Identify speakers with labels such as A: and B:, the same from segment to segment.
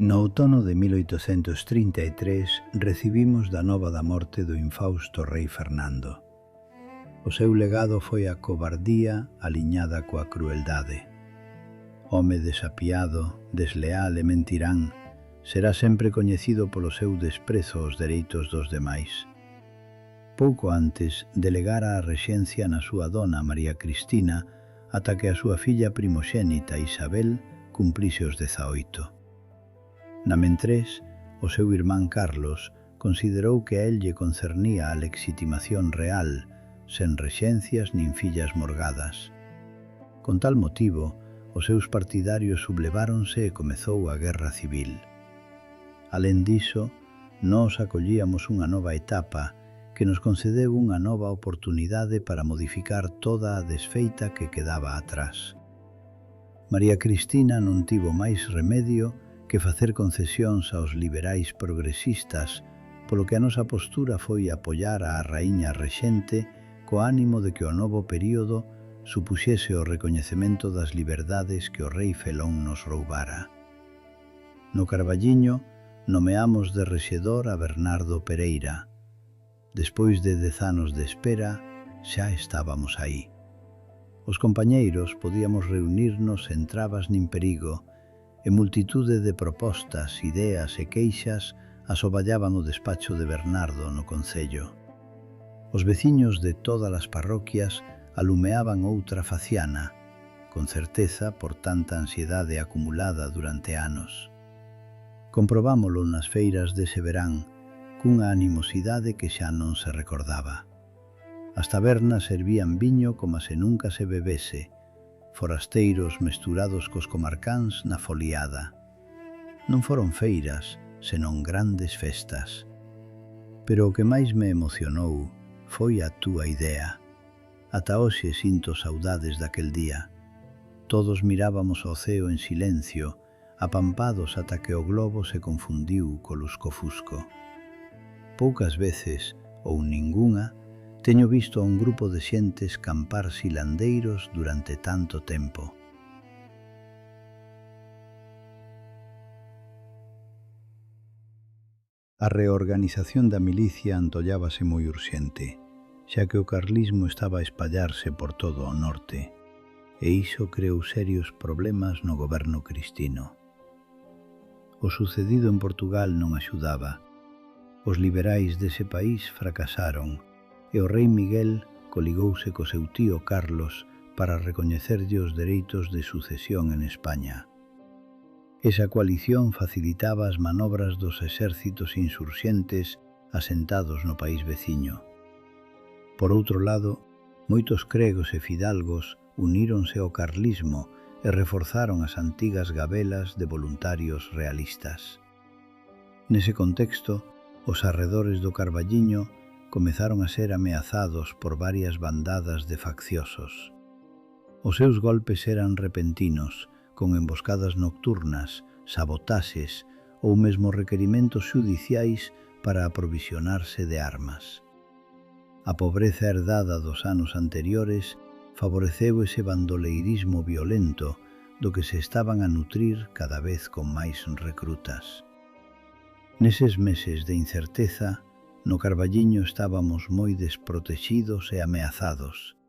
A: No outono de 1833 recibimos da nova da morte do infausto rei Fernando. O seu legado foi a covardía aliñada coa crueldade. Home desapiado, desleal e mentirán, será sempre coñecido polo seu desprezo aos dereitos dos demais. Pouco antes delegara a rexencia na súa dona María Cristina ata que a súa filla primoxénita Isabel cumplise os 18. Namentres, o seu irmán Carlos considerou que a él lle concernía a legitimación real, sen rexencias nin fillas morgadas. Con tal motivo, os seus partidarios subleváronse e comezou a guerra civil. Alén diso, nós acollíamos unha nova etapa que nos concedeu unha nova oportunidade para modificar toda a desfeita que quedaba atrás. María Cristina non tivo máis remedio que facer concesións aos liberais progresistas, polo que a nosa postura foi apoiar a raíña rexente co ánimo de que o novo período supuxese o recoñecemento das liberdades que o rei Felón nos roubara. No Carballiño nomeamos de rexedor a Bernardo Pereira. Despois de 10 anos de espera, xa estábamos aí. Os compañeiros podíamos reunirnos sen trabas nin perigo, e multitude de propostas, ideas e queixas asoballaban o despacho de Bernardo no concello. Os veciños de todas as parroquias alumeaban outra faciana, con certeza por tanta ansiedade acumulada durante anos. Comprobámolo nas feiras dese verán, cunha animosidade que xa non se recordaba. As tabernas servían viño como se nunca se bebese, forasteiros mesturados cos comarcáns na foliada. Non foron feiras, senón grandes festas. Pero o que máis me emocionou foi a túa idea. Ata hoxe sinto saudades daquel día. Todos mirábamos ao ceo en silencio, apampados ata que o globo se confundiu co lusco-fusco. Poucas veces, ou ningunha, teño visto a un grupo de xentes campar silandeiros durante tanto tempo. A reorganización da milicia antollábase moi urxente, xa que o carlismo estaba a espallarse por todo o norte, e iso creou serios problemas no goberno cristino. O sucedido en Portugal non axudaba. Os liberais dese país fracasaron, e o rei Miguel coligouse co seu tío Carlos para recoñecerlle os dereitos de sucesión en España. Esa coalición facilitaba as manobras dos exércitos insurxentes asentados no país veciño. Por outro lado, moitos cregos e fidalgos uníronse ao carlismo e reforzaron as antigas gabelas de voluntarios realistas. Nese contexto, os arredores do Carballiño comezaron a ser ameazados por varias bandadas de facciosos. Os seus golpes eran repentinos, con emboscadas nocturnas, sabotaxes ou mesmo requerimentos xudiciais para aprovisionarse de armas. A pobreza herdada dos anos anteriores favoreceu ese bandoleirismo violento do que se estaban a nutrir cada vez con máis recrutas. Neses meses de incerteza, no Carballiño estábamos moi desprotexidos e ameazados.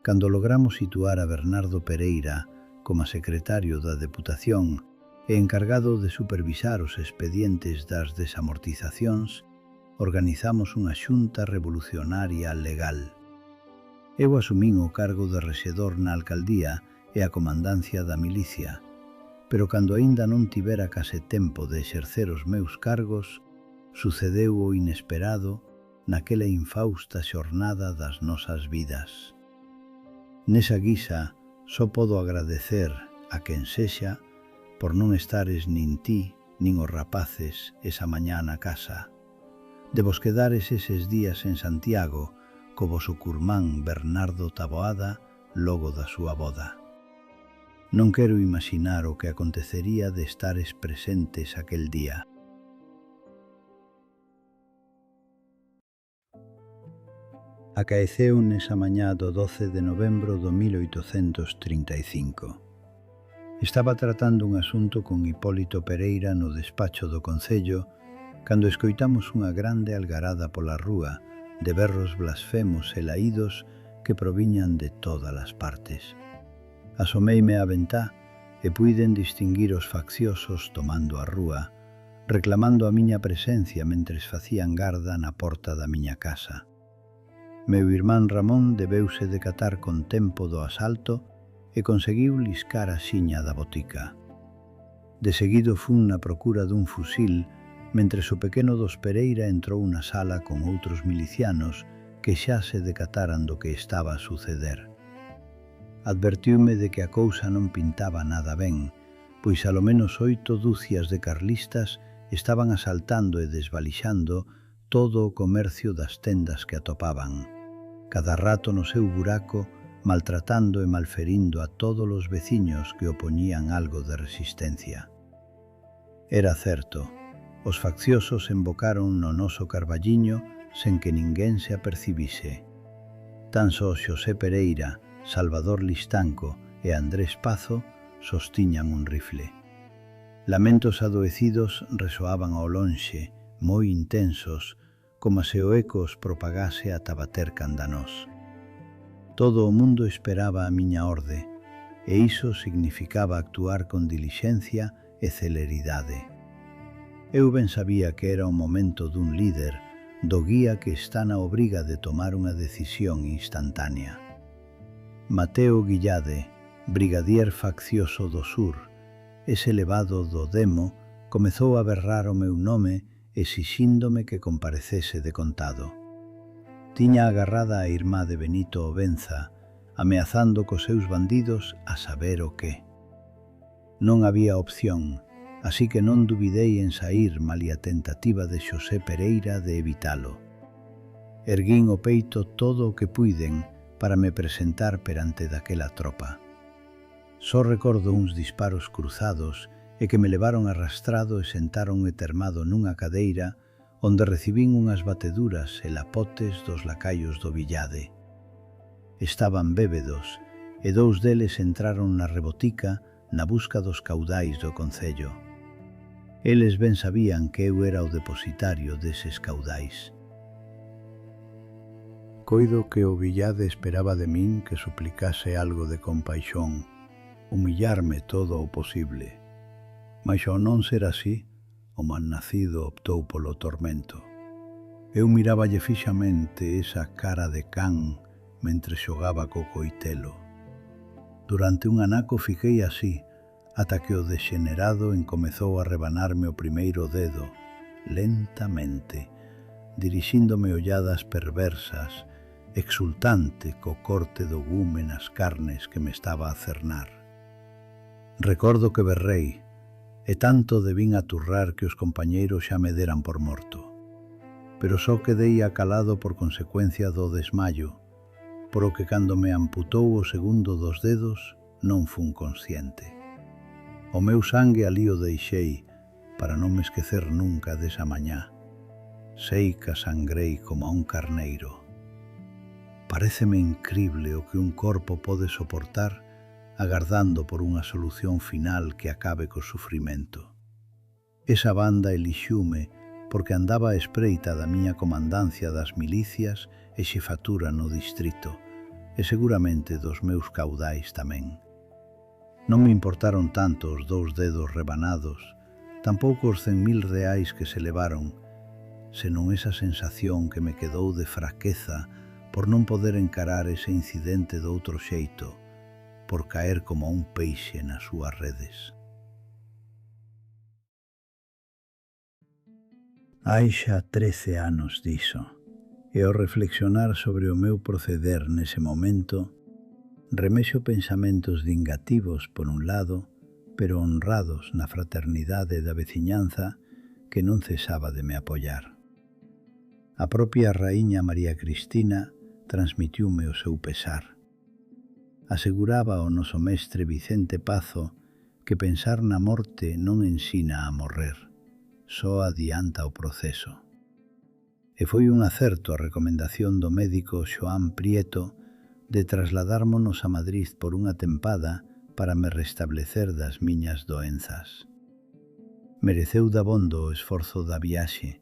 A: Cando logramos situar a Bernardo Pereira como secretario da Deputación e encargado de supervisar os expedientes das desamortizacións, organizamos unha xunta revolucionaria legal. Eu asumín o cargo de rexedor na alcaldía e a comandancia da milicia, pero cando aínda non tivera case tempo de exercer os meus cargos, sucedeu o inesperado naquela infausta xornada das nosas vidas. Nesa guisa, só podo agradecer a quen sexa por non estares nin ti nin os rapaces esa mañá na casa, de vos quedares eses días en Santiago co voso curmán Bernardo Taboada logo da súa boda. Non quero imaginar o que acontecería de estares presentes aquel día. Acaeceu nesa mañá do 12 de novembro do 1835. Estaba tratando un asunto con Hipólito Pereira no despacho do Concello cando escoitamos unha grande algarada pola rúa de berros blasfemos e laídos que proviñan de todas as partes. Asomeime á ventá e puiden distinguir os facciosos tomando a rúa, reclamando a miña presencia mentres facían garda na porta da miña casa. Meu irmán Ramón debeuse decatar con tempo do asalto e conseguiu liscar a xiña da botica. De seguido fun na procura dun fusil, mentres o pequeno dos Pereira entrou na sala con outros milicianos que xa se decataran do que estaba a suceder. Advertiume de que a cousa non pintaba nada ben, pois alo menos 8 dúcias de carlistas estaban asaltando e desvalixando todo o comercio das tendas que atopaban, cada rato no seu buraco, maltratando e malferindo a todos os veciños que opoñían algo de resistencia. Era certo, os facciosos embocaron no noso carballiño sen que ninguén se apercibise. Tan só Xosé Pereira, Salvador Listanco e Andrés Pazo sostiñan un rifle. Lamentos adoecidos resoaban ao lonxe, moi intensos, como se o eco os propagase ata bater canda nós. Todo o mundo esperaba a miña orde, e iso significaba actuar con dilixencia e celeridade. Eu ben sabía que era o momento dun líder, do guía que está na obriga de tomar unha decisión instantánea. Mateo Guillade, brigadier faccioso do sur, ese levado do Demo, comezou a berrar o meu nome exixíndome que comparecese de contado. Tiña agarrada a irmá de Benito Obenza, ameazando cos seus bandidos a saber o que. Non había opción, así que non dubidei en saír malia tentativa de Xosé Pereira de evitalo. Erguín o peito todo o que puiden para me presentar perante daquela tropa. Só recordo uns disparos cruzados e que me levaron arrastrado e sentaron termado nunha cadeira onde recibín unhas bateduras e lapotes dos lacaios do Villade. Estaban bébedos e 2 deles entraron na rebotica na busca dos caudais do Concello. Eles ben sabían que eu era o depositario deses caudais. Coido que o Villade esperaba de min que suplicase algo de compaixón, humillarme todo o posible. Mas ao non ser así, o malnacido optou polo tormento. Eu miráballe fixamente esa cara de can mentre xogaba co coitelo. Durante un anaco fiquei así, ata que o dexenerado encomezou a rebanarme o primeiro dedo, lentamente, dirixíndome olladas perversas, exultante co corte do gume nas carnes que me estaba a cernar. Recordo que berrei, e tanto debín aturrar que os compañeiros xa me deran por morto. Pero só quedei acalado por consecuencia do desmayo, por o que cando me amputou o segundo dos dedos non fun consciente. O meu sangue alí o deixei para non me esquecer nunca desa mañá. Sei que sangrei como a un carneiro. Paréceme incrible o que un corpo pode soportar agardando por unha solución final que acabe co sufrimento. Esa banda elixiume porque andaba a espreita da miña comandancia das milicias e xefatura no distrito, e seguramente dos meus caudais tamén. Non me importaron tanto os 2 dedos rebanados, tampouco os 100.000 reais que se levaron, senón esa sensación que me quedou de fraqueza por non poder encarar ese incidente de outro xeito, por caer como un peixe nas súas redes. Hai xa 13 anos diso, e ao reflexionar sobre o meu proceder nese momento, remexo pensamentos vingativos por un lado, pero honrados na fraternidade da veciñanza que non cesaba de me apoiar. A propia raíña María Cristina transmitiume o seu pesar. Aseguraba o noso mestre Vicente Pazo que pensar na morte non ensina a morrer, só adianta o proceso. E foi un acerto a recomendación do médico Xoán Prieto de trasladármonos a Madrid por unha tempada para me restablecer das miñas doenzas. Mereceu dabondo o esforzo da viaxe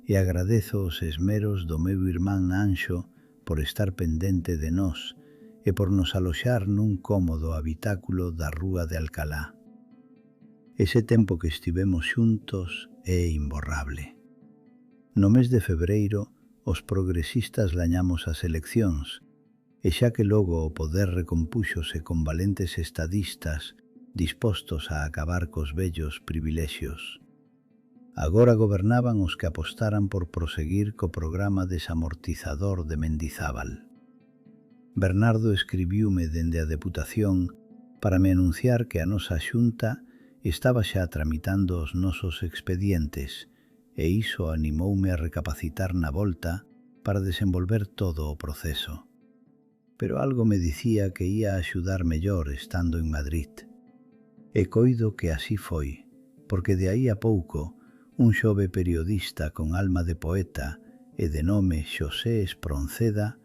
A: e agradezo os esmeros do meu irmán Anxo por estar pendente de nós e por nos aloxar nun cómodo habitáculo da Rúa de Alcalá. Ese tempo que estivemos xuntos é imborrable. No mes de febreiro, os progresistas gañamos as eleccións, e xa que logo o poder recompúxose con valentes estadistas dispostos a acabar cos vellos privilexios. Agora gobernaban os que apostaran por proseguir co programa desamortizador de Mendizábal. Bernardo escribiume dende a Deputación para me anunciar que a nosa xunta estaba xa tramitando os nosos expedientes e iso animoume a recapacitar na volta para desenvolver todo o proceso. Pero algo me dicía que ia axudar mellor estando en Madrid. E coido que así foi, porque de aí a pouco un xove periodista con alma de poeta e de nome Xosé Espronceda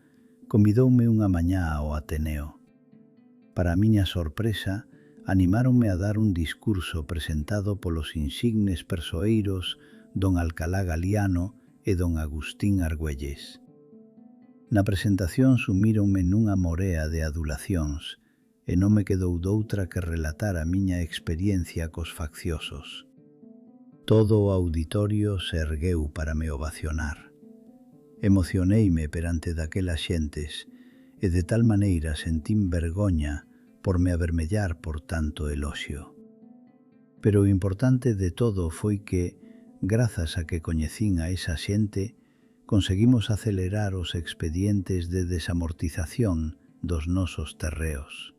A: convidoume unha mañá ao Ateneo. Para a miña sorpresa, animáronme a dar un discurso presentado polos insignes persoeiros don Alcalá Galiano e don Agustín Argüelles. Na presentación sumíronme nunha morea de adulacións e non me quedou doutra que relatar a miña experiencia cos facciosos. Todo o auditorio se ergueu para me ovacionar. Emocioneime perante daquelas xentes e de tal maneira sentín vergoña por me avermellar por tanto eloxio. Pero o importante de todo foi que, grazas a que coñecín a esa xente, conseguimos acelerar os expedientes de desamortización dos nosos terreos.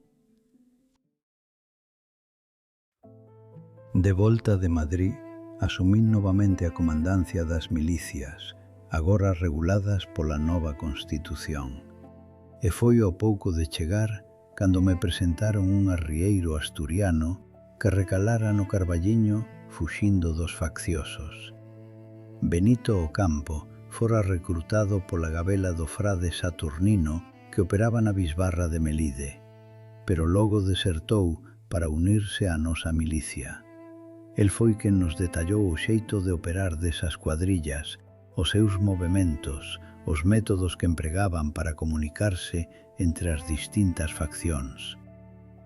A: De volta de Madrid, asumín novamente a comandancia das milicias, agora reguladas pola nova Constitución. E foi ao pouco de chegar cando me presentaron un arrieiro asturiano que recalara no Carballiño fuxindo dos facciosos. Benito Ocampo fora recrutado pola gabela do frade Saturnino que operaba na bisbarra de Melide, pero logo desertou para unirse á nosa milicia. El foi quen nos detallou o xeito de operar desas cuadrillas, os seus movementos, os métodos que empregaban para comunicarse entre as distintas faccións.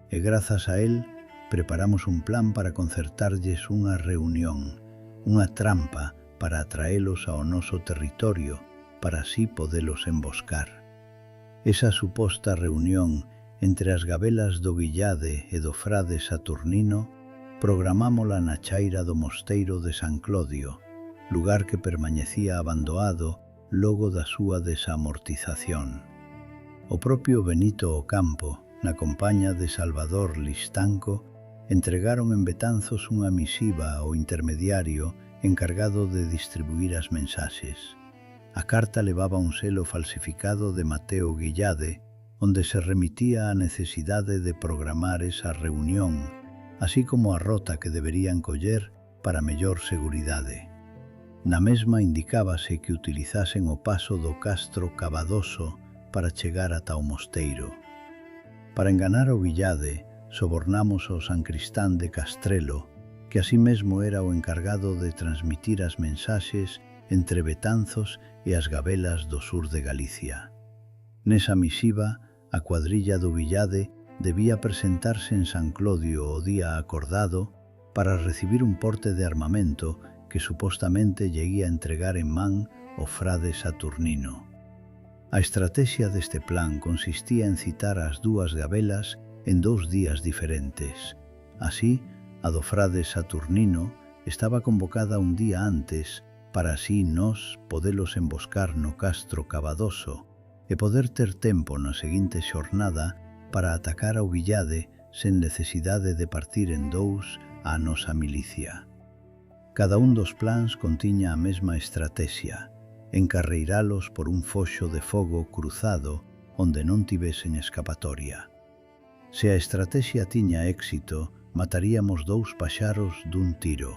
A: E grazas a el, preparamos un plan para concertarlles unha reunión, unha trampa para atraelos ao noso territorio, para así podelos emboscar. Esa suposta reunión entre as gabelas do Guillade e do frade Saturnino programámola na chaira do mosteiro de San Clodio, lugar que permanecía abandoado logo da súa desamortización. O propio Benito Ocampo, na compaña de Salvador Listanco, entregaron en Betanzos unha misiva ao intermediario encargado de distribuir as mensaxes. A carta levaba un selo falsificado de Mateo Guillade, onde se remitía a necesidade de programar esa reunión, así como a rota que deberían coller para mellor seguridade. Na mesma indicábase que utilizasen o paso do Castro Cavadoso para chegar ata o mosteiro. Para enganar o Guillade, sobornamos ao Sancristán de Castrelo, que así mesmo era o encargado de transmitir as mensaxes entre Betanzos e as gabelas do sur de Galicia. Nesa misiva, a cuadrilla do Guillade debía presentarse en San Clodio o día acordado para recibir un porte de armamento que supostamente lle ia entregar en man o frade Saturnino. A estrategia deste plan consistía en citar as dúas gabelas en 2 días diferentes. Así, a do frade Saturnino estaba convocada un día antes para así nós podelos emboscar no Castro Cavadoso e poder ter tempo na seguinte xornada para atacar ao Guillade sen necesidade de partir en 2 a nosa milicia. Cada un dos plans contiña a mesma estrategia, encarreiralos por un foxo de fogo cruzado onde non tivesen escapatoria. Se a estrategia tiña éxito, mataríamos 2 paxaros dun tiro.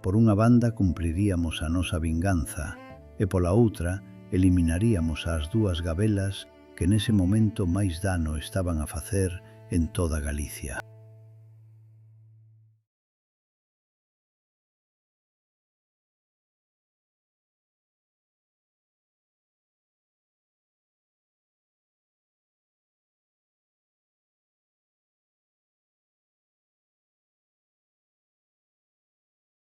A: Por unha banda cumpriríamos a nosa vinganza e pola outra eliminaríamos as 2 gabelas que nese momento máis dano estaban a facer en toda Galicia.